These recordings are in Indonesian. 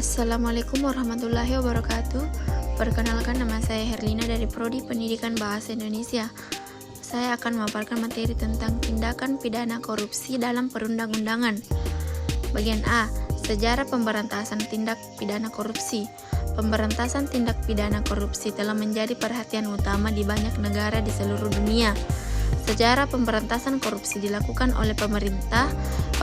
Assalamualaikum warahmatullahi wabarakatuh. Perkenalkan, nama saya Herlina dari Prodi Pendidikan Bahasa Indonesia. Saya akan memaparkan materi tentang tindakan pidana korupsi dalam perundang-undangan. Bagian A, sejarah pemberantasan tindak pidana korupsi. Pemberantasan tindak pidana korupsi telah menjadi perhatian utama di banyak negara di seluruh dunia. Sejarah pemberantasan korupsi dilakukan oleh pemerintah,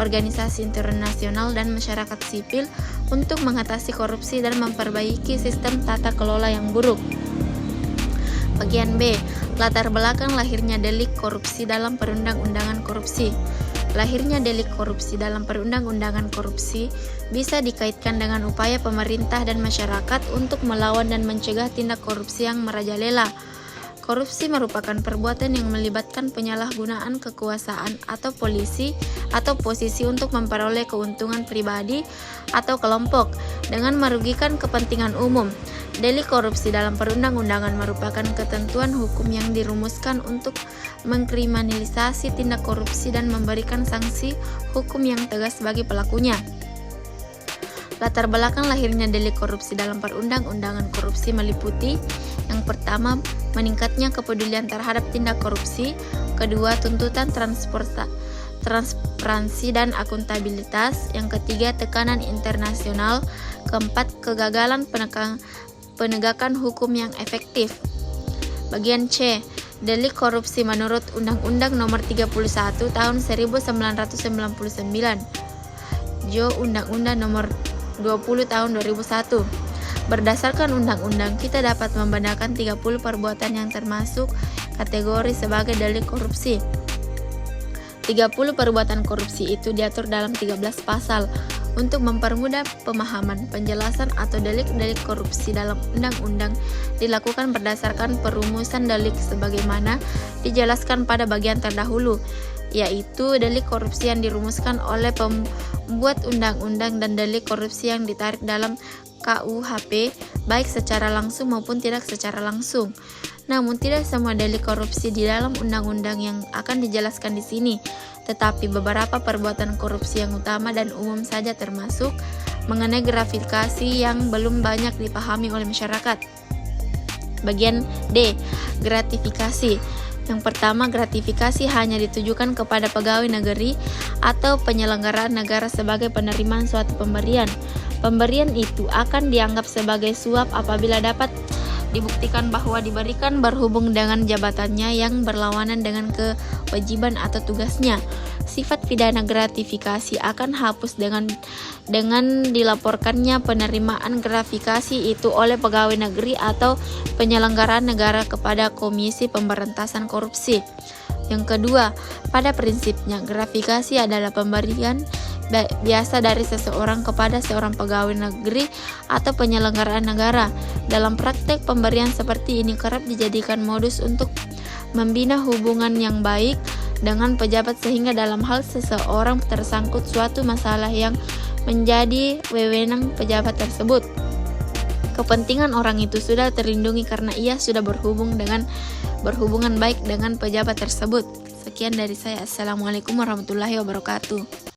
organisasi internasional, dan masyarakat sipil untuk mengatasi korupsi dan memperbaiki sistem tata kelola yang buruk. Bagian B, latar belakang lahirnya delik korupsi dalam perundang-undangan korupsi. Lahirnya delik korupsi dalam perundang-undangan korupsi bisa dikaitkan dengan upaya pemerintah dan masyarakat untuk melawan dan mencegah tindak korupsi yang merajalela. Korupsi merupakan perbuatan yang melibatkan penyalahgunaan kekuasaan atau posisi untuk memperoleh keuntungan pribadi atau kelompok dengan merugikan kepentingan umum. Delik korupsi dalam perundang-undangan merupakan ketentuan hukum yang dirumuskan untuk mengkriminalisasi tindak korupsi dan memberikan sanksi hukum yang tegas bagi pelakunya. Latar belakang lahirnya delik korupsi dalam perundang-undangan korupsi meliputi: yang pertama, meningkatnya kepedulian terhadap tindak korupsi; kedua, tuntutan transparansi dan akuntabilitas; yang ketiga, tekanan internasional; keempat, kegagalan penegakan hukum yang efektif. Bagian C, delik korupsi menurut Undang-Undang Nomor 31 Tahun 1999, Jo Undang-Undang Nomor 20 Tahun 2001. Berdasarkan undang-undang, kita dapat membedakan 30 perbuatan yang termasuk kategori sebagai delik korupsi. 30 perbuatan korupsi itu diatur dalam 13 pasal. Untuk mempermudah pemahaman, penjelasan atau delik-delik korupsi dalam undang-undang dilakukan berdasarkan perumusan delik sebagaimana dijelaskan pada bagian terdahulu, yaitu delik korupsi yang dirumuskan oleh pembuat undang-undang dan delik korupsi yang ditarik dalam KUHP, baik secara langsung maupun tidak secara langsung. Namun tidak semua delik korupsi di dalam undang-undang yang akan dijelaskan di sini, tetapi beberapa perbuatan korupsi yang utama dan umum saja termasuk mengenai gratifikasi yang belum banyak dipahami oleh masyarakat. Bagian D, gratifikasi. Yang pertama, gratifikasi hanya ditujukan kepada pegawai negeri atau penyelenggaraan negara sebagai penerimaan suatu pemberian. Pemberian itu akan dianggap sebagai suap apabila dapat dibuktikan bahwa diberikan berhubung dengan jabatannya yang berlawanan dengan kewajiban atau tugasnya. Sifat pidana gratifikasi akan hapus dengan dilaporkannya penerimaan gratifikasi itu oleh pegawai negeri atau penyelenggaraan negara kepada Komisi Pemberantasan Korupsi. Yang kedua, pada prinsipnya gratifikasi adalah pemberian biasa dari seseorang kepada seorang pegawai negeri atau penyelenggaraan negara. Dalam praktek, pemberian seperti ini kerap dijadikan modus untuk membina hubungan yang baik dengan pejabat sehingga dalam hal seseorang tersangkut suatu masalah yang menjadi wewenang pejabat tersebut, kepentingan orang itu sudah terlindungi karena ia sudah berhubungan baik dengan pejabat tersebut. Sekian dari saya. Assalamualaikum warahmatullahi wabarakatuh.